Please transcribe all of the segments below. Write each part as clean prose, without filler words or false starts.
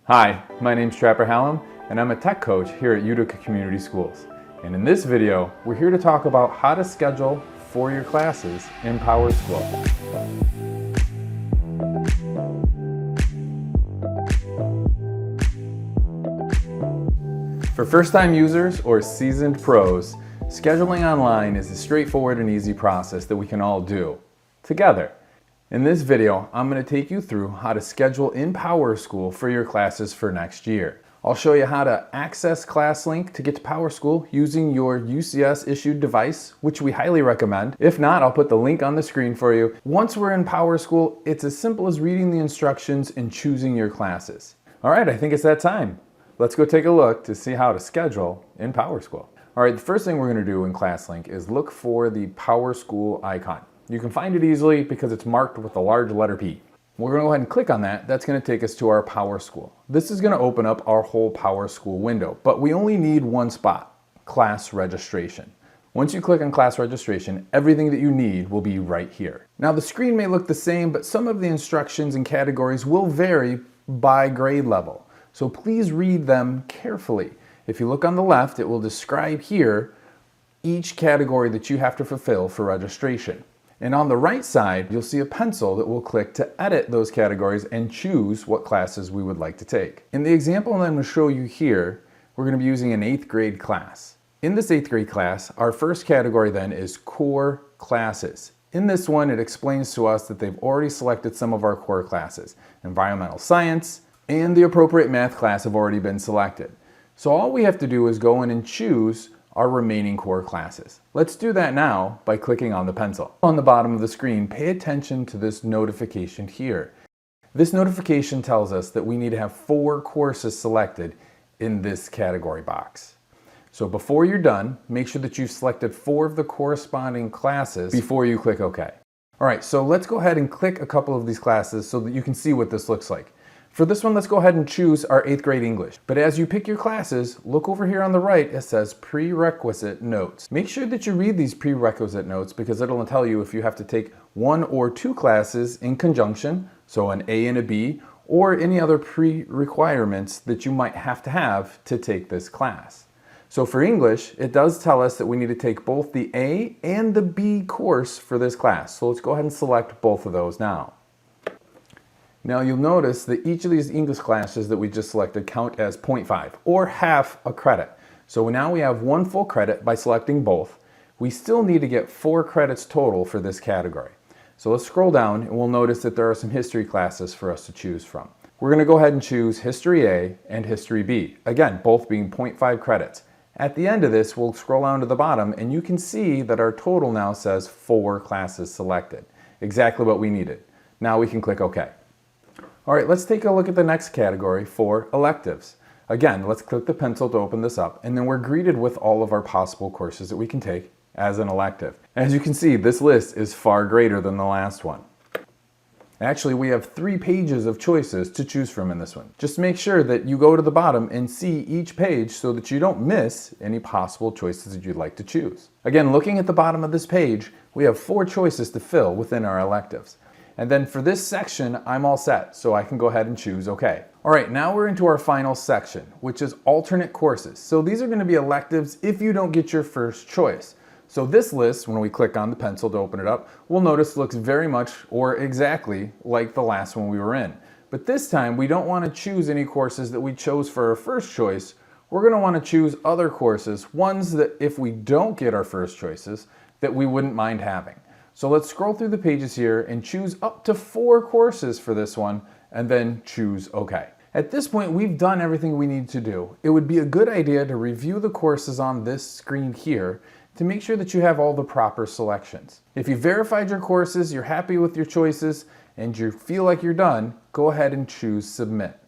Hi, my name's Trapper Hallam, and I'm a tech coach here at Utica Community Schools. And in this video, we're here to talk about how to schedule for your classes in PowerSchool. For first-time users or seasoned pros, scheduling online is a straightforward and easy process that we can all do together. In this video, I'm going to take you through how to schedule in PowerSchool for your classes for next year. I'll show you how to access ClassLink to get to PowerSchool using your UCS issued device, which we highly recommend. If not, I'll put the link on the screen for you. Once we're in PowerSchool, it's as simple as reading the instructions and choosing your classes. All right, I think it's that time. Let's go take a look to see how to schedule in PowerSchool. All right, the first thing we're going to do in ClassLink is look for the PowerSchool icon. You can find it easily because it's marked with a large letter P. We're going to go ahead and click on that. That's going to take us to our PowerSchool. This is going to open up our whole PowerSchool window, but we only need one spot, class registration. Once you click on class registration, everything that you need will be right here. Now the screen may look the same, but some of the instructions and categories will vary by grade level. So please read them carefully. If you look on the left, it will describe here each category that you have to fulfill for registration. And on the right side, you'll see a pencil that we'll click to edit those categories and choose what classes we would like to take. In the example I'm going to show you here, we're going to be using an 8th grade class. In this 8th grade class, our first category then is core classes. In this one, it explains to us that they've already selected some of our core classes. Environmental science and the appropriate math class have already been selected. So all we have to do is go in and choose our remaining core classes. Let's do that now by clicking on the pencil. On the bottom of the screen, pay attention to this notification here. This notification tells us that we need to have 4 courses selected in this category box. So before you're done, make sure that you've selected 4 of the corresponding classes before you click OK. All right, so let's go ahead and click a couple of these classes so that you can see what this looks like. For this one, let's go ahead and choose our 8th grade English. But as you pick your classes, look over here on the right, it says prerequisite notes. Make sure that you read these prerequisite notes because it'll tell you if you have to take 1 or 2 classes in conjunction, so an A and a B, or any other pre-requirements that you might have to take this class. So for English, it does tell us that we need to take both the A and the B course for this class. So let's go ahead and select both of those now. Now you'll notice that each of these English classes that we just selected count as 0.5 or half a credit. So now we have 1 full credit by selecting both. We still need to get 4 credits total for this category. So let's scroll down and we'll notice that there are some history classes for us to choose from. We're going to go ahead and choose History A and History B. Again, both being 0.5 credits. At the end of this, we'll scroll down to the bottom and you can see that our total now says 4 classes selected. Exactly what we needed. Now we can click OK. All right, let's take a look at the next category for electives. Again, let's click the pencil to open this up, and then we're greeted with all of our possible courses that we can take as an elective. As you can see, this list is far greater than the last one. Actually, we have 3 pages of choices to choose from in this one. Just make sure that you go to the bottom and see each page so that you don't miss any possible choices that you'd like to choose. Again, looking at the bottom of this page, we have 4 choices to fill within our electives. And then for this section, I'm all set, so I can go ahead and choose OK. All right, now we're into our final section, which is alternate courses. So these are going to be electives if you don't get your first choice. So this list, when we click on the pencil to open it up, we'll notice looks very much or exactly like the last one we were in. But this time, we don't want to choose any courses that we chose for our first choice. We're going to want to choose other courses, ones that if we don't get our first choices, that we wouldn't mind having. So let's scroll through the pages here and choose up to 4 courses for this one and then choose OK. At this point, we've done everything we need to do. It would be a good idea to review the courses on this screen here to make sure that you have all the proper selections. If you verified your courses, you're happy with your choices, and you feel like you're done, go ahead and choose Submit.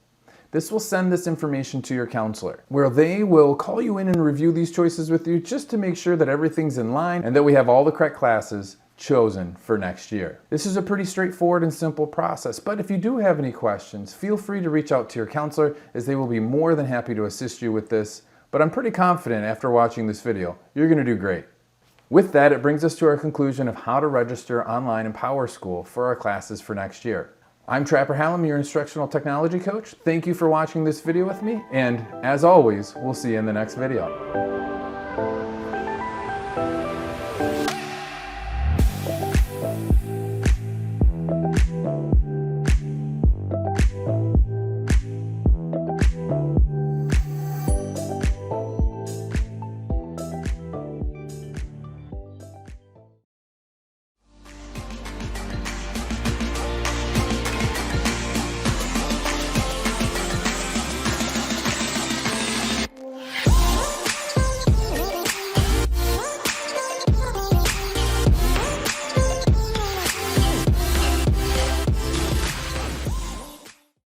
This will send this information to your counselor, where they will call you in and review these choices with you just to make sure that everything's in line and that we have all the correct classes chosen for next year. This is a pretty straightforward and simple process, but if you do have any questions, feel free to reach out to your counselor as they will be more than happy to assist you with this. But I'm pretty confident after watching this video, you're going to do great. With that, it brings us to our conclusion of how to register online in PowerSchool for our classes for next year. I'm Trapper Hallam, your instructional technology coach. Thank you for watching this video with me, and as always, we'll see you in the next video.